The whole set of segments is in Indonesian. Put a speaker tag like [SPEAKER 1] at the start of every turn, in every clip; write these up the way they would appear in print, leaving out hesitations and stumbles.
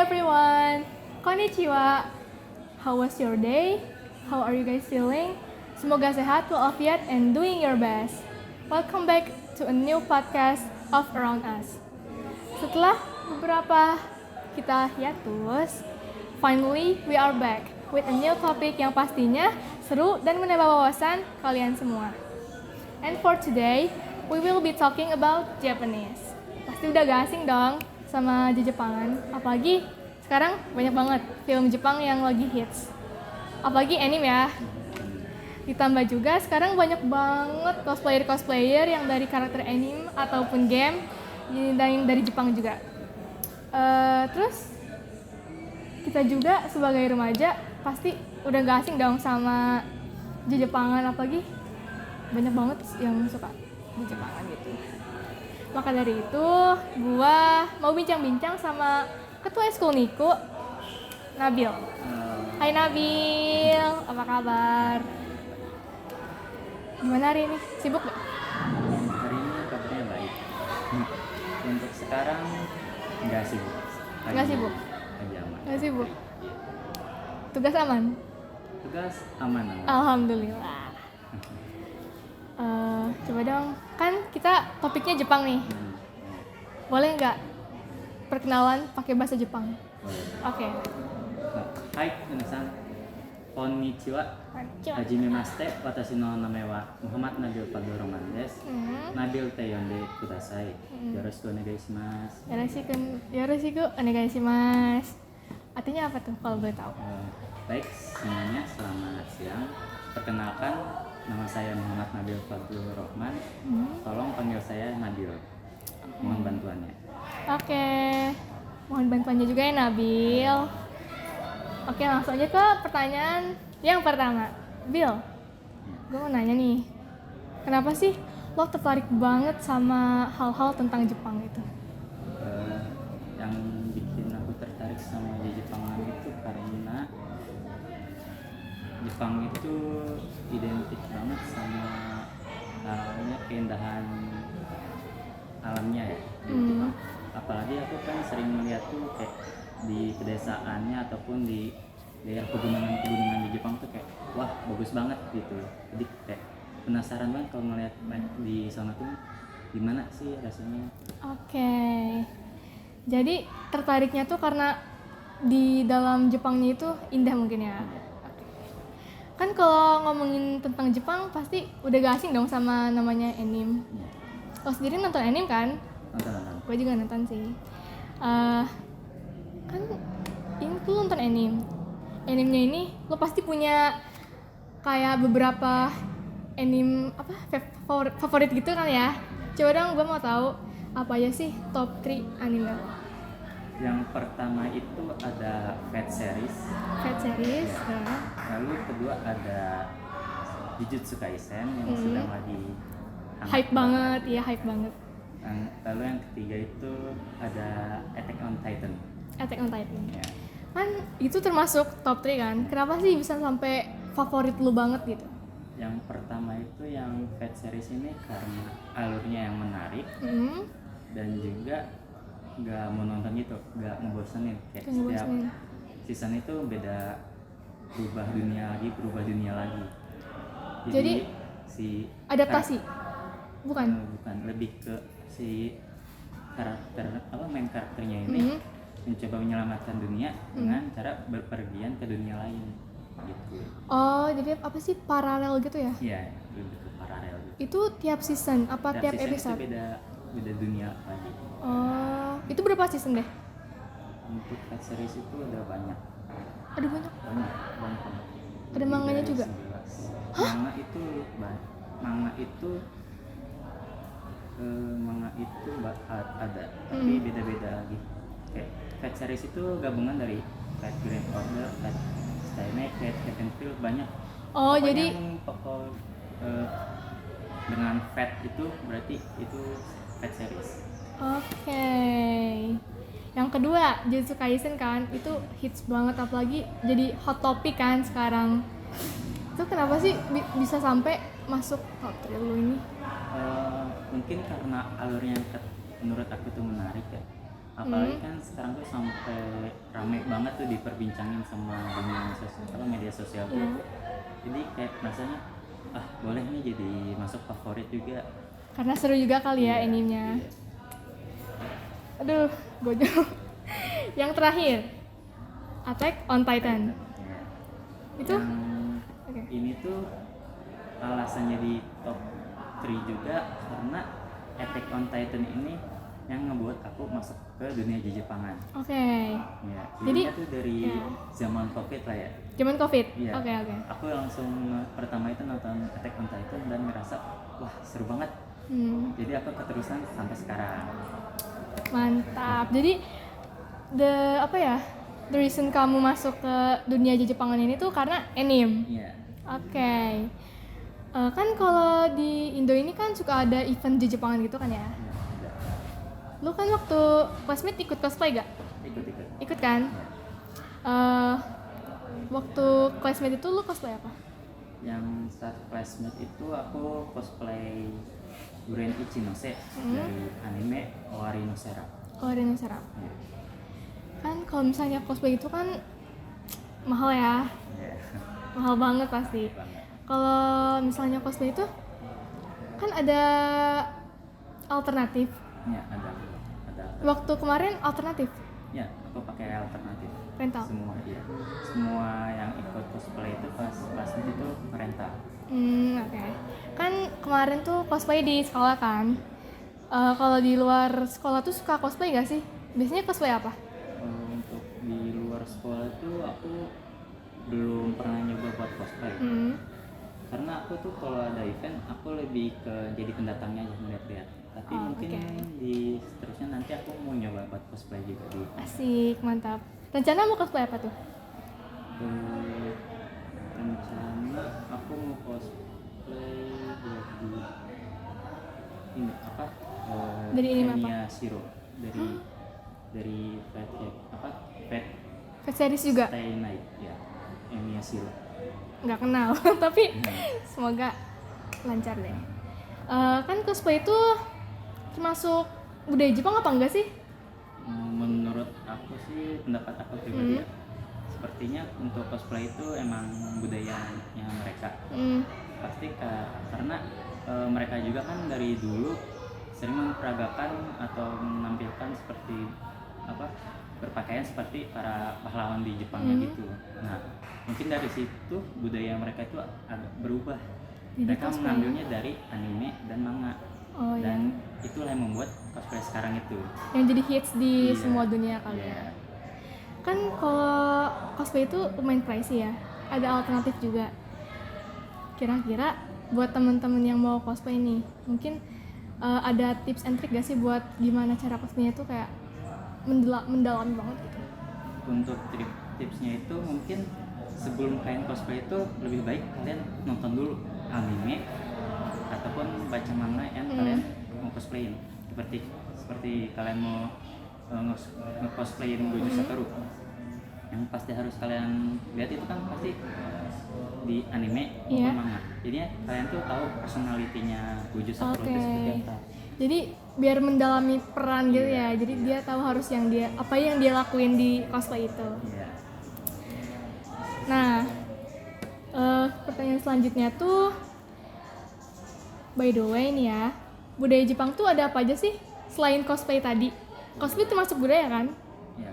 [SPEAKER 1] everyone, konnichiwa. How was your day? How are you guys feeling? Semoga sehat walafiat and doing your best. Welcome back to a new podcast of Around Us. Setelah beberapa kita hiatus, finally we are back with a new topic yang pastinya seru dan menambah wawasan kalian semua. And for today, we will be talking about Japanese. Pasti udah gak asing dong sama Jepangan, apalagi sekarang banyak banget film Jepang yang lagi hits. Apalagi anime ya. Ditambah juga sekarang banyak banget cosplayer yang dari karakter anime ataupun game yang dari Jepang juga. Terus kita juga sebagai remaja pasti udah gak asing dong sama Jepangan, apalagi banyak banget yang suka Jepangan gitu. Maka dari itu, gua mau bincang-bincang sama Ketua Eskul Niku, Nabil. Hai Nabil, apa kabar? Gimana hari ini? Sibuk gak?
[SPEAKER 2] Hari ini kabarnya baik. Untuk sekarang nggak sibuk.
[SPEAKER 1] Nggak sibuk?
[SPEAKER 2] Lagi aman.
[SPEAKER 1] Nggak sibuk? Tugas aman?
[SPEAKER 2] Tugas aman.
[SPEAKER 1] Alhamdulillah. Coba dong, kan kita topiknya Jepang nih. Boleh nggak perkenalan pakai bahasa Jepang? Oke.
[SPEAKER 2] Hai, minasan. Konnichiwa. Hajimemashite. Watashi no name wa Muhammad Nabil Fadlur Rahman desu. Nabil te yonde kudasai. Yoroshiku onegai shimasu.
[SPEAKER 1] Yoroshiku onegai shimasu. Artinya apa tuh kalau boleh tahu?
[SPEAKER 2] Baik, semuanya selamat siang. Perkenalkan, nama saya Muhammad Nabil Fadlur Rahman. Tolong panggil saya Nabil. Mohon bantuannya.
[SPEAKER 1] Oke. Mohon bantuannya juga ya Nabil. Oke, langsung aja ke pertanyaan yang pertama. Bil, gue mau nanya nih. Kenapa sih lo tertarik banget sama hal-hal tentang Jepang itu?
[SPEAKER 2] Yang bikin aku tertarik sama Jepangan itu karena Jepang itu identik banget sama keindahan alamnya ya di Jepang. Apalagi aku kan sering melihat tuh kayak di pedesaannya ataupun di daerah pegunungan di Jepang tuh kayak wah bagus banget gitu. Jadi kayak penasaran banget kalau ngeliat di sana tuh gimana sih rasanya.
[SPEAKER 1] Oke. Jadi tertariknya tuh karena di dalam Jepangnya itu indah mungkin ya. Kan kalau ngomongin tentang Jepang pasti udah gak asing dong sama namanya anime. Lo sendiri nonton anime kan?
[SPEAKER 2] Nonton.
[SPEAKER 1] Gue juga nonton sih. Kan ini tuh nonton anime. Animenya ini lo pasti punya kayak beberapa anime favorit gitu kan ya? Coba dong gue mau tahu apa aja sih top 3 anime lo?
[SPEAKER 2] Yang pertama itu ada Fate series.
[SPEAKER 1] Ya.
[SPEAKER 2] Lalu kedua ada Jujutsu Kaisen yang sedang lagi
[SPEAKER 1] hype banget.
[SPEAKER 2] Lalu yang ketiga itu ada Attack on Titan. Ya.
[SPEAKER 1] Kan itu termasuk top 3 kan? Kenapa sih bisa sampai favorit lu banget gitu?
[SPEAKER 2] Yang pertama itu yang Fate series ini karena alurnya yang menarik dan juga nggak monoton gitu, nggak ngebosenin. Kayak setiap season itu beda, berubah dunia lagi. Jadi si
[SPEAKER 1] adaptasi? Bukan,
[SPEAKER 2] lebih ke si main karakternya ini mencoba menyelamatkan dunia dengan cara berpergian ke dunia lain gitu.
[SPEAKER 1] Oh, jadi apa sih paralel gitu ya?
[SPEAKER 2] Iya, lebih ke paralel gitu.
[SPEAKER 1] Itu tiap season apa tiap
[SPEAKER 2] season
[SPEAKER 1] episode?
[SPEAKER 2] Itu beda dunia lagi.
[SPEAKER 1] Oh, itu berapa season deh?
[SPEAKER 2] Untuk Fate series itu udah banyak.
[SPEAKER 1] Ada banyak.
[SPEAKER 2] Banyak.
[SPEAKER 1] Ada manganya juga?
[SPEAKER 2] 11.
[SPEAKER 1] Hah?
[SPEAKER 2] Manga itu ada, tapi beda-beda lagi. Kayak Fate series itu gabungan dari Fate Grand Order, Fate Stay Night, Fate Heaven Feel, banyak.
[SPEAKER 1] Oh,
[SPEAKER 2] Pokoknya
[SPEAKER 1] jadi
[SPEAKER 2] dengan Fate itu berarti itu Fate series.
[SPEAKER 1] Oke. Yang kedua, Jujutsu Kaisen kan, itu hits banget, apalagi jadi hot topic kan sekarang. Itu kenapa sih bisa sampai masuk top 3 lu ini?
[SPEAKER 2] Mungkin karena alurnya menurut aku tuh menarik ya. apalagi kan sekarang tuh sampai rame banget tuh diperbincangin sama dunia sosial, apa media sosial tuh.
[SPEAKER 1] Iya.
[SPEAKER 2] Jadi kayak rasanya boleh nih jadi masuk favorit juga.
[SPEAKER 1] Karena seru juga kali ya
[SPEAKER 2] Iya,
[SPEAKER 1] animenya.
[SPEAKER 2] iya.
[SPEAKER 1] Aduh, gojol. Yang terakhir, Attack on Titan.
[SPEAKER 2] Iya.
[SPEAKER 1] Itu
[SPEAKER 2] Yang
[SPEAKER 1] oke.
[SPEAKER 2] ini tuh alasannya di top 3 juga karena Attack on Titan ini yang ngebuat aku masuk ke dunia Jepangan.
[SPEAKER 1] Oke.
[SPEAKER 2] Ya,
[SPEAKER 1] Jadi,
[SPEAKER 2] jadi tuh dari
[SPEAKER 1] ya.
[SPEAKER 2] zaman COVID lah ya.
[SPEAKER 1] Zaman Covid.
[SPEAKER 2] Iya.
[SPEAKER 1] Oke, oke.
[SPEAKER 2] Aku langsung pertama itu nonton Attack on Titan dan ngerasa wah seru banget. Jadi aku keterusan sampai sekarang.
[SPEAKER 1] Mantap. Jadi the reason kamu masuk ke dunia Jepangan ini tuh karena anime.
[SPEAKER 2] Iya.
[SPEAKER 1] Oke. Kan kalau di Indo ini kan suka ada event Jepangan gitu kan ya.
[SPEAKER 2] Iya, ada.
[SPEAKER 1] Lu kan waktu classmate ikut cosplay gak?
[SPEAKER 2] Ikut.
[SPEAKER 1] Ikut kan?
[SPEAKER 2] Iya.
[SPEAKER 1] Waktu classmate itu lu cosplay apa?
[SPEAKER 2] Yang saat classmate itu aku cosplay Guren Ichinose dari anime Owari no Sera.
[SPEAKER 1] Oh, Dinosaur.
[SPEAKER 2] Iya.
[SPEAKER 1] Kan kalau misalnya cosplay itu kan mahal ya.
[SPEAKER 2] Iya.
[SPEAKER 1] Mahal banget pasti.
[SPEAKER 2] Banget.
[SPEAKER 1] Kalau misalnya cosplay itu kan ada alternatif.
[SPEAKER 2] Iya, ada.
[SPEAKER 1] Waktu kemarin alternatif
[SPEAKER 2] Ya, aku pakai alternatif.
[SPEAKER 1] rental.
[SPEAKER 2] Semua yang ikut cosplay itu pas classmate itu rental.
[SPEAKER 1] Oke. Kan kemarin tuh cosplay di sekolah kan. Kalau di luar sekolah tuh suka cosplay gak sih? Biasanya cosplay apa?
[SPEAKER 2] Untuk di luar sekolah itu aku belum pernah nyoba buat cosplay. Karena aku tuh kalau ada event aku lebih ke jadi pendatangnya aja melihat-lihat. Tapi mungkin di seterusnya nanti aku mau nyoba buat cosplay juga di
[SPEAKER 1] Asik, mantap. Rencana mau cosplay apa tuh?
[SPEAKER 2] rencana aku mau cosplay jadi ini apa?
[SPEAKER 1] Dari anime apa?
[SPEAKER 2] Emiya Shiro dari Fate
[SPEAKER 1] Fat series juga?
[SPEAKER 2] Stay Night ya. Emiya Shiro.
[SPEAKER 1] Nggak kenal, tapi semoga lancar deh. Kan cosplay itu termasuk budaya Jepang apa enggak sih?
[SPEAKER 2] Menurut aku sih, pendapat aku pribadi ya, sepertinya untuk cosplay itu emang budayanya mereka. Pasti karena mereka juga kan dari dulu sering memperagakan atau menampilkan seperti berpakaian seperti para pahlawan di Jepangnya gitu. Nah, mungkin dari situ budaya mereka itu agak berubah.
[SPEAKER 1] Jadi
[SPEAKER 2] Mereka
[SPEAKER 1] cosplay.
[SPEAKER 2] mengambilnya dari anime dan manga.
[SPEAKER 1] Oh
[SPEAKER 2] Dan itulah yang membuat cosplay sekarang itu.
[SPEAKER 1] yang jadi hits di
[SPEAKER 2] Iya.
[SPEAKER 1] semua dunia kali
[SPEAKER 2] Iya.
[SPEAKER 1] ya. Kan kalau cosplay itu lumayan pricey ya. Ada alternatif juga. Kira-kira buat teman-teman yang mau cosplay nih, mungkin ada tips and trick gak sih buat gimana cara cosplaynya tuh kayak mendalam banget gitu?
[SPEAKER 2] Untuk tipsnya itu mungkin sebelum kalian cosplay itu lebih baik kalian nonton dulu anime ataupun baca manga yang kalian mau cosplayin. Seperti kalian mau nge-cosplayin Gojo Satoru, yang pasti harus kalian lihat itu kan pasti di anime maupun manga. Jadinya kalian tuh tahu personalitinya Gojo Satoru itu seperti apa.
[SPEAKER 1] Jadi biar mendalami peran gitu ya. Jadi dia tahu harus apa yang dia lakuin di cosplay itu.
[SPEAKER 2] Iya.
[SPEAKER 1] Nah, pertanyaan selanjutnya tuh, by the way nih ya, budaya Jepang tuh ada apa aja sih selain cosplay tadi? Cosplay termasuk budaya kan?
[SPEAKER 2] Iya.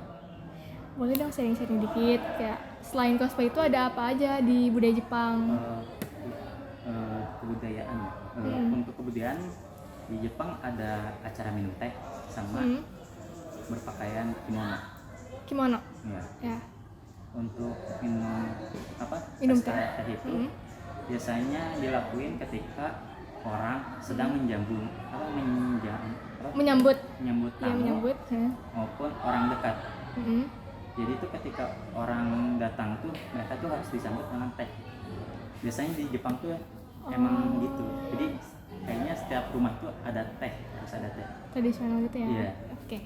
[SPEAKER 1] Boleh dong sharing-sharing dikit, kayak selain cosplay itu ada apa aja di budaya Jepang?
[SPEAKER 2] Kebudayaan. Untuk kebudayaan di Jepang ada acara minum teh sama berpakaian kimono.
[SPEAKER 1] Kimono?
[SPEAKER 2] Ya.
[SPEAKER 1] Ya.
[SPEAKER 2] Untuk minum
[SPEAKER 1] Minum
[SPEAKER 2] pesta
[SPEAKER 1] teh.
[SPEAKER 2] teh itu biasanya dilakuin ketika orang sedang menyambut
[SPEAKER 1] Menyambut. Iya,
[SPEAKER 2] tamu
[SPEAKER 1] menyambut.
[SPEAKER 2] maupun orang dekat.
[SPEAKER 1] Mm-hmm.
[SPEAKER 2] Jadi itu ketika orang datang tuh mereka tuh harus disambut dengan teh. Biasanya di Jepang tuh emang gitu. Jadi kayaknya setiap rumah tuh ada teh, harus ada teh.
[SPEAKER 1] Tradisional gitu ya?
[SPEAKER 2] Iya.
[SPEAKER 1] Oke.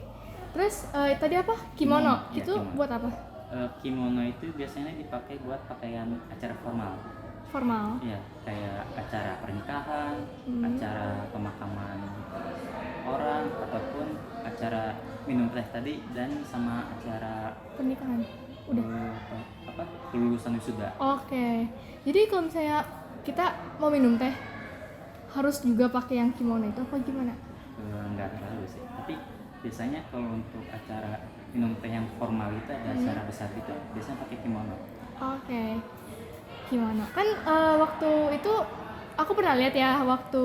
[SPEAKER 1] Terus tadi apa? Kimono.
[SPEAKER 2] Iya,
[SPEAKER 1] Itu
[SPEAKER 2] kimono.
[SPEAKER 1] buat apa?
[SPEAKER 2] Kimono itu biasanya dipakai buat pakaian acara formal.
[SPEAKER 1] Formal.
[SPEAKER 2] Iya, kayak acara pernikahan, acara pemakaman orang ataupun acara minum teh tadi dan sama acara
[SPEAKER 1] Pernikahan. Udah.
[SPEAKER 2] kelulusan wisuda.
[SPEAKER 1] Oke. Jadi kalau misalnya kita mau minum teh harus juga pakai yang kimono itu apa gimana?
[SPEAKER 2] Enggak terlalu sih, tapi biasanya kalau untuk acara minum teh yang formal itu ada acara besar gitu biasanya pakai kimono.
[SPEAKER 1] Oke. Kimono. Kan waktu itu aku pernah lihat ya waktu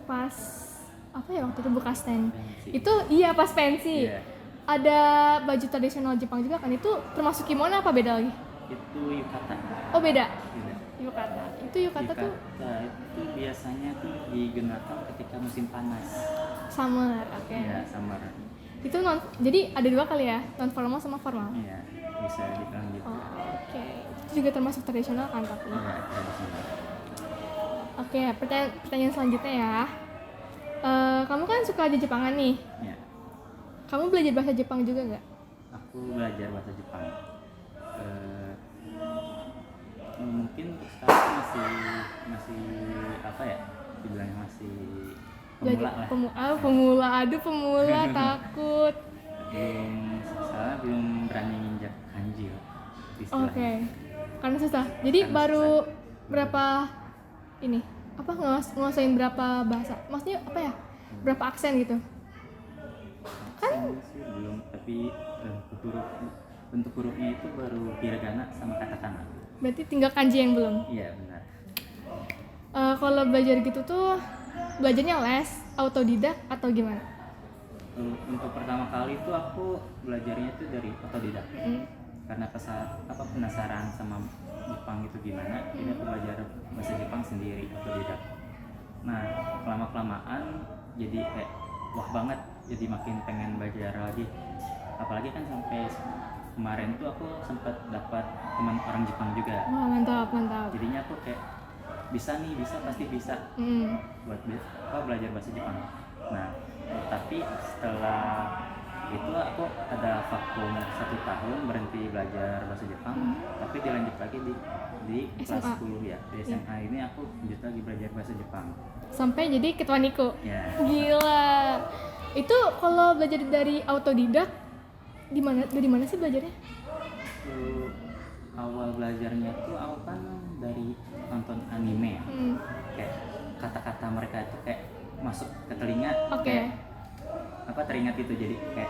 [SPEAKER 1] pas apa ya waktu itu buka stand.
[SPEAKER 2] Pensi.
[SPEAKER 1] Itu iya pas pensi.
[SPEAKER 2] Iya.
[SPEAKER 1] Ada baju tradisional Jepang juga kan, itu termasuk kimono apa beda lagi?
[SPEAKER 2] Itu yukata.
[SPEAKER 1] Oh beda.
[SPEAKER 2] Gitu.
[SPEAKER 1] Yukata. Itu yukata tuh
[SPEAKER 2] Itu biasanya tuh digunakan ketika musim panas.
[SPEAKER 1] summer. Oke.
[SPEAKER 2] Iya, summer.
[SPEAKER 1] Itu jadi ada dua kali ya, non formal sama formal.
[SPEAKER 2] Iya, bisa dibilang gitu.
[SPEAKER 1] Oh, oke. Itu juga termasuk tradisional kan tapi.
[SPEAKER 2] Iya, tradisional.
[SPEAKER 1] Oke, pertanyaan selanjutnya ya. Kamu kan suka aja Jepangan nih.
[SPEAKER 2] Iya.
[SPEAKER 1] Kamu belajar bahasa Jepang juga nggak?
[SPEAKER 2] Aku belajar bahasa Jepang. Mungkin untuk sekarang masih apa ya? Dibilangnya masih pemula lah.
[SPEAKER 1] Pemula. Aduh, pemula takut.
[SPEAKER 2] Belum berani nginjak kanji lah, istilahnya.
[SPEAKER 1] Oke. Karena susah. Jadi
[SPEAKER 2] Karena
[SPEAKER 1] baru
[SPEAKER 2] susah.
[SPEAKER 1] berapa ini? Apa nguasain berapa bahasa? Maksudnya apa ya? Berapa aksen gitu?
[SPEAKER 2] Aksen sih belum, tapi bentuk hurufnya itu baru hiragana sama katakana.
[SPEAKER 1] Berarti tinggal kanji yang belum.
[SPEAKER 2] Iya, benar.
[SPEAKER 1] Kalau belajar gitu tuh belajarnya les, autodidak atau gimana?
[SPEAKER 2] Untuk pertama kali itu aku belajarnya itu dari otodidak. Karena penasaran sama Jepang itu gimana, jadi aku belajar bahasa Jepang sendiri otodidak. Nah, lama-kelamaan jadi kayak wah banget, jadi makin pengen belajar lagi. Apalagi kan sampai kemarin tuh aku sempat dapat teman orang Jepang juga.
[SPEAKER 1] Wah, mantap.
[SPEAKER 2] Jadinya aku kayak pasti bisa buat belajar bahasa Jepang. Nah, tapi setelah itu aku ada vakum 1 tahun berhenti belajar bahasa Jepang, tapi dilanjut lagi di kelas
[SPEAKER 1] SMA.
[SPEAKER 2] 10 ya. Di SMA ini aku lanjut lagi belajar bahasa Jepang.
[SPEAKER 1] Sampai jadi ketua Niko.
[SPEAKER 2] Ya.
[SPEAKER 1] Gila. Itu kalau belajar dari autodidak dari mana sih belajarnya?
[SPEAKER 2] Awal belajarnya tuh aku kan dari nonton anime ya. Kayak kata-kata mereka itu kayak masuk ke telinga.
[SPEAKER 1] Oke.
[SPEAKER 2] Kayak teringat itu, jadi kayak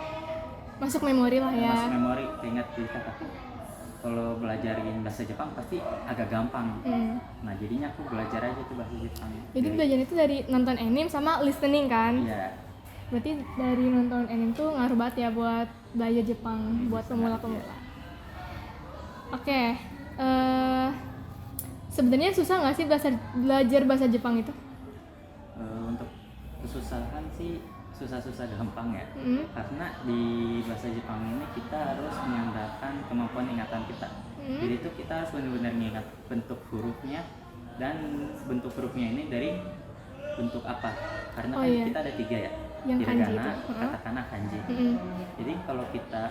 [SPEAKER 1] Masuk memori lah ya.
[SPEAKER 2] masuk memori, teringat di kata. Kalau belajarin bahasa Jepang pasti agak gampang. Nah, jadinya aku belajar aja tuh bahasa Jepang.
[SPEAKER 1] Jadi belajar itu dari nonton anime sama listening kan?
[SPEAKER 2] Iya.
[SPEAKER 1] Berarti dari nonton anime tuh ngaruh banget ya buat belajar Jepang, buat pemula-pemula. Oke. Sebenarnya susah nggak sih belajar bahasa Jepang itu?
[SPEAKER 2] Untuk kesusahan sih susah-susah gampang ya. Karena di bahasa Jepang ini kita harus mengandalkan kemampuan ingatan kita. Jadi itu kita harus benar-benar mengingat bentuk hurufnya, dan bentuk hurufnya ini dari bentuk apa? Karena kan kita ada 3 ya.
[SPEAKER 1] Yang kanji
[SPEAKER 2] Hiragana,
[SPEAKER 1] itu.
[SPEAKER 2] katakana, kanji. Jadi kalau kita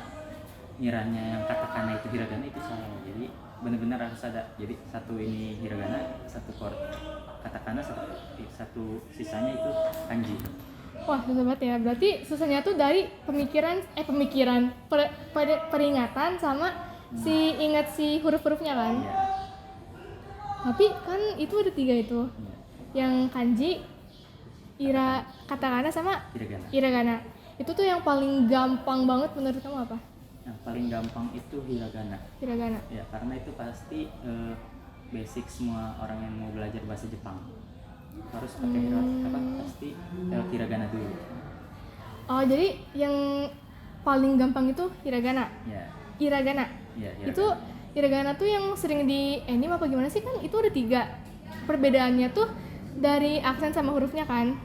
[SPEAKER 2] ngiranya yang katakana itu hiragana itu salah. Jadi benar-benar harus ada. Jadi satu ini hiragana, satu katakana, satu sisanya itu kanji.
[SPEAKER 1] Wah, susah banget ya. Berarti susahnya tuh dari peringatan sama ingat si huruf-hurufnya kan.
[SPEAKER 2] Iya.
[SPEAKER 1] Tapi kan itu ada 3 itu. Yang kanji, katakana sama hiragana. Itu tuh yang paling gampang banget menurut kamu apa?
[SPEAKER 2] Yang paling gampang itu hiragana. Ya, karena itu pasti basic semua orang yang mau belajar bahasa Jepang. Harus pakai pasti hiragana dulu.
[SPEAKER 1] Oh, jadi yang paling gampang itu hiragana.
[SPEAKER 2] Ya.
[SPEAKER 1] Hiragana.
[SPEAKER 2] Ya,
[SPEAKER 1] Itu hiragana tuh yang sering di anime apa gimana sih? Kan itu ada 3. Perbedaannya tuh dari aksen sama hurufnya kan.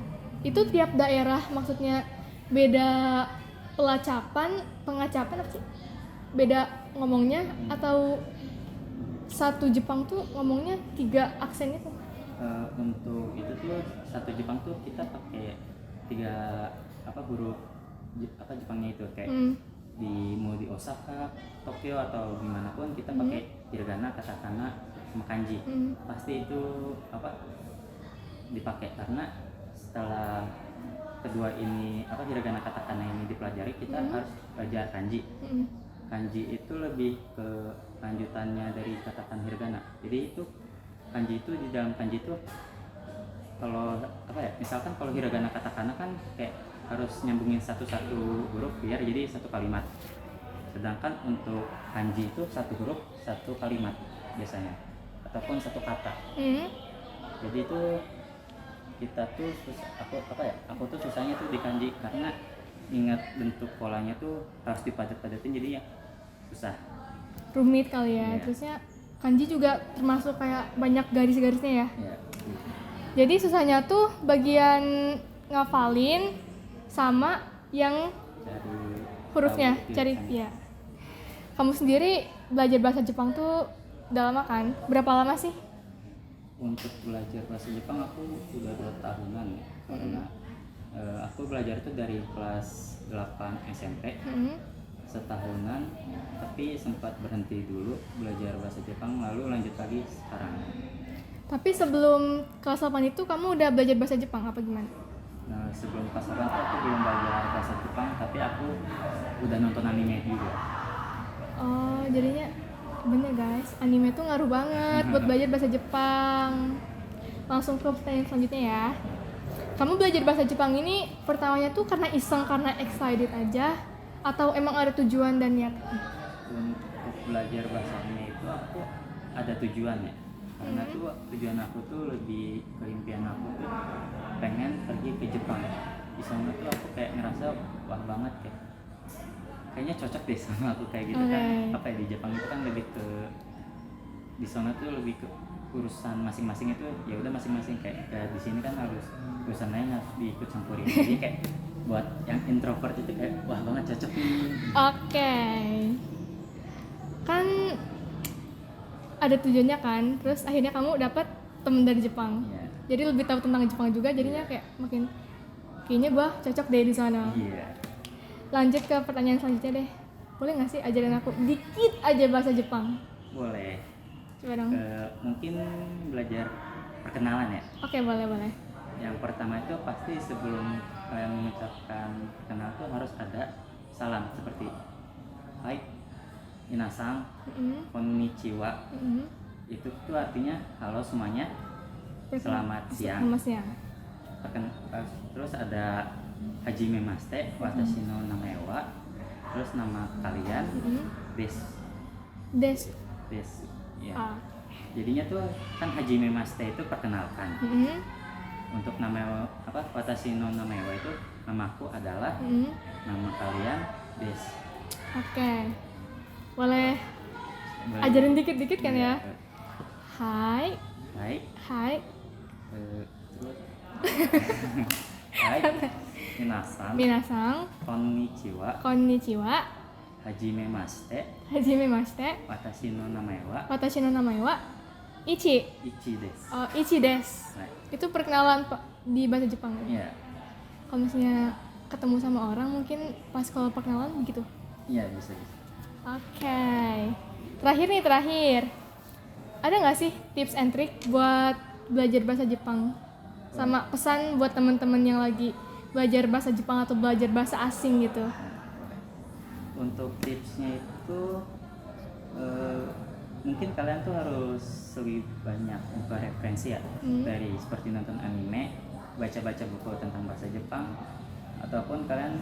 [SPEAKER 1] Itu tiap daerah maksudnya beda pengacapan apa sih? Beda ngomongnya atau satu Jepang tuh ngomongnya 3 aksen itu?
[SPEAKER 2] Untuk itu tuh satu Jepang tuh kita pakai 3 huruf Jepangnya itu kayak mau di Osaka, Tokyo atau dimanapun kita pakai hiragana, katakana, sama kanji. Pasti itu dipakai karena setelah kedua ini hiragana katakana ini dipelajari, kita harus belajar kanji. Kanji itu lebih ke lanjutannya dari katakana hiragana. Jadi itu kanji itu, di dalam kanji itu kalau misalkan kalau hiragana katakana kan kayak harus nyambungin satu-satu huruf biar jadi satu kalimat. Sedangkan untuk kanji itu satu huruf satu kalimat biasanya, ataupun satu kata. Jadi itu kita tuh aku tuh susahnya tuh di kanji karena ingat bentuk polanya tuh harus dipadat-padatin, jadi ya susah,
[SPEAKER 1] rumit kali ya. Terusnya kanji juga termasuk kayak banyak garis-garisnya ya. Jadi susahnya tuh bagian ngafalin sama yang
[SPEAKER 2] cari
[SPEAKER 1] hurufnya, cari ya. Kamu sendiri belajar bahasa Jepang tuh udah lama kan? Berapa lama sih?
[SPEAKER 2] Untuk belajar bahasa Jepang aku udah 2 tahunan ya, karena aku belajar tuh dari kelas 8 SMP, setahunan, tapi sempat berhenti dulu belajar bahasa Jepang, lalu lanjut lagi sekarang.
[SPEAKER 1] Tapi sebelum kelas 8 itu kamu udah belajar bahasa Jepang apa gimana?
[SPEAKER 2] Nah, sebelum kelas 8 tuh aku belum belajar bahasa Jepang, tapi aku udah nonton anime juga.
[SPEAKER 1] Oh, jadinya bener guys, anime tuh ngaruh banget buat belajar bahasa Jepang. Langsung ke pertanyaan selanjutnya ya. Kamu belajar bahasa Jepang ini pertamanya tuh karena iseng, karena excited aja, atau emang ada tujuan dan niat?
[SPEAKER 2] Untuk belajar bahasanya itu aku ada tujuannya, karena tuh tujuan aku tuh lebih ke impian aku tuh pengen pergi ke Jepang. Di sana tuh aku kayak ngerasa wah banget, kayaknya cocok deh sama aku kayak gitu. Kan di Jepang itu kan lebih ke, di sana tuh lebih ke urusan masing-masing itu ya udah masing-masing, kayak di sini kan harus urusan lain harus diikut campurin. Jadi kayak buat yang introvert itu kayak wah banget cocok nih.
[SPEAKER 1] Oke. Kan ada tujuannya kan, terus akhirnya kamu dapat temen dari Jepang. Jadi lebih tahu tentang Jepang juga, jadinya kayak makin kayaknya gua cocok deh di sana. Lanjut ke pertanyaan selanjutnya deh. Boleh nggak sih ajarin aku dikit aja bahasa Jepang?
[SPEAKER 2] Boleh.
[SPEAKER 1] Coba dong.
[SPEAKER 2] Mungkin belajar perkenalan ya.
[SPEAKER 1] Oke, boleh.
[SPEAKER 2] Yang pertama itu pasti sebelum kalian mengucapkan perkenalan tuh harus ada salam seperti hai, minasan, konnichiwa. Itu tuh artinya halo semuanya, selamat siang. Terus ada hajime maste, watashi no namae wa. Terus nama kalian des. Ya. Jadinya tuh kan hajime maste itu perkenalkan. Untuk nama watashi no namae wa itu namaku adalah, nama kalian des.
[SPEAKER 1] Oke. Boleh ajarin dikit-dikit kan ya? Hai.
[SPEAKER 2] Hai, minasan, konnichiwa, hajime maste, watashi no namae wa, ichi desu.
[SPEAKER 1] Oh, ichi desu. Itu perkenalan di bahasa Jepang.
[SPEAKER 2] Iya.
[SPEAKER 1] Kalau misalnya ketemu sama orang mungkin pas kalau perkenalan begitu.
[SPEAKER 2] Iya, bisa.
[SPEAKER 1] Oke. Terakhir. Ada nggak sih tips and trick buat belajar bahasa Jepang? Sama pesan buat teman-teman yang lagi belajar bahasa Jepang atau belajar bahasa asing gitu.
[SPEAKER 2] Untuk tipsnya itu mungkin kalian tuh harus lebih banyak buka referensi ya, dari seperti nonton anime, baca-baca buku tentang bahasa Jepang, ataupun kalian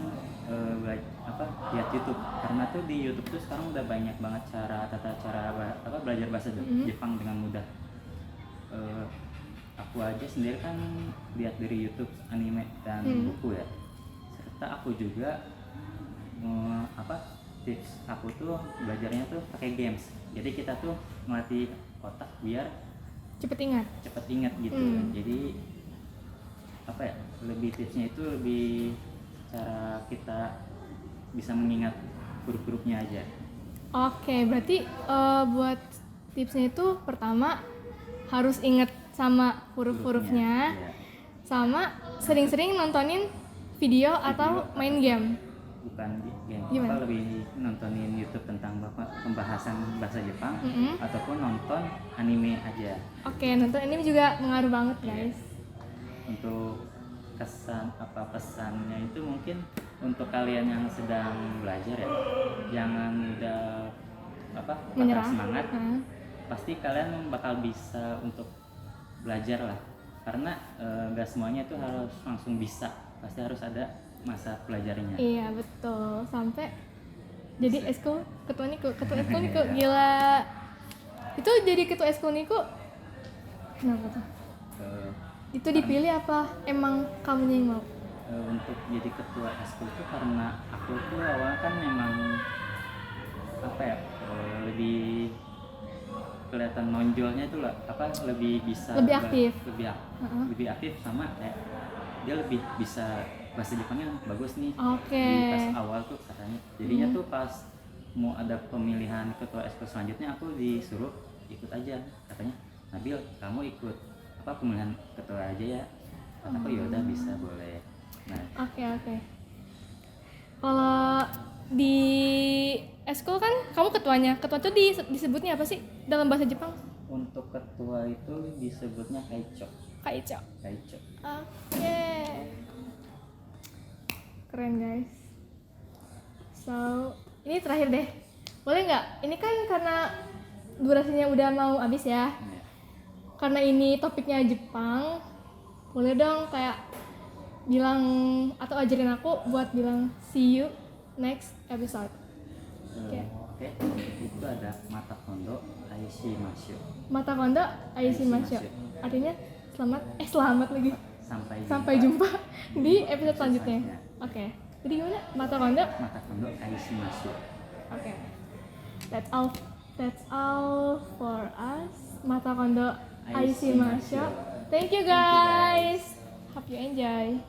[SPEAKER 2] lihat YouTube. Karena tuh di YouTube tuh sekarang udah banyak banget tata cara belajar bahasa Jepang dengan mudah. Aku aja sendiri kan lihat dari YouTube, anime dan buku ya. Serta aku juga tips aku tuh belajarnya tuh pakai games. Jadi kita tuh melatih otak biar
[SPEAKER 1] cepet ingat
[SPEAKER 2] gitu. Jadi lebih tipsnya itu lebih cara kita bisa mengingat huruf-hurufnya aja.
[SPEAKER 1] Oke, berarti buat tipsnya itu pertama harus ingat sama huruf-hurufnya, sama sering-sering nontonin video atau main game.
[SPEAKER 2] Bukan game,
[SPEAKER 1] Gimana?
[SPEAKER 2] Lebih nontonin YouTube tentang pembahasan bahasa Jepang, ataupun nonton anime aja.
[SPEAKER 1] Oke, nonton anime juga mengaruh banget guys.
[SPEAKER 2] Untuk kesan apa pesannya itu mungkin untuk kalian yang sedang belajar ya, jangan mudah patah
[SPEAKER 1] Menyerah.
[SPEAKER 2] semangat. Pasti kalian bakal bisa untuk belajar lah, karena nggak semuanya itu harus langsung bisa, pasti harus ada masa pelajarinya.
[SPEAKER 1] Iya betul, sampai jadi eskul ketua eskul niku gila. Itu jadi ketua eskul niku kenapa tuh? Itu dipilih apa emang kamunya yang mau?
[SPEAKER 2] Untuk jadi ketua eskul itu karena aku tuh awal kan memang lebih kelihatan nonjolnya itu lah, lebih bisa
[SPEAKER 1] Lebih aktif.
[SPEAKER 2] lebih aktif sama kayak dia lebih bisa bahasa Jepangnya bagus nih.
[SPEAKER 1] Oke.
[SPEAKER 2] Di pas awal tuh katanya, jadinya tuh pas mau ada pemilihan ketua eskul selanjutnya aku disuruh ikut aja, katanya Nabil kamu ikut pemilihan ketua aja ya, kataku yaudah bisa boleh. Nah
[SPEAKER 1] Oke. Kalau di eskul kan kamu ketuanya. Ketua tuh disebutnya apa sih dalam bahasa Jepang?
[SPEAKER 2] untuk ketua itu disebutnya kaicho.
[SPEAKER 1] Kaicho.
[SPEAKER 2] Kaicho.
[SPEAKER 1] Oke. Keren guys. So, ini terakhir deh. Boleh nggak? Ini kan karena durasinya udah mau habis ya. Karena ini topiknya Jepang, boleh dong kayak bilang atau ajarin aku buat bilang see you next episode. Oke.
[SPEAKER 2] Itu ada mata kondo aishimashu.
[SPEAKER 1] Mata kondo aishimashu. Artinya selamat lagi. Sampai jumpa di episode selanjutnya. Oke. Jadi gimana? Mata kondo
[SPEAKER 2] aishimashu.
[SPEAKER 1] Oke. That's all for us. Mata kondo aishimashu. Thank you guys. Hope you enjoy.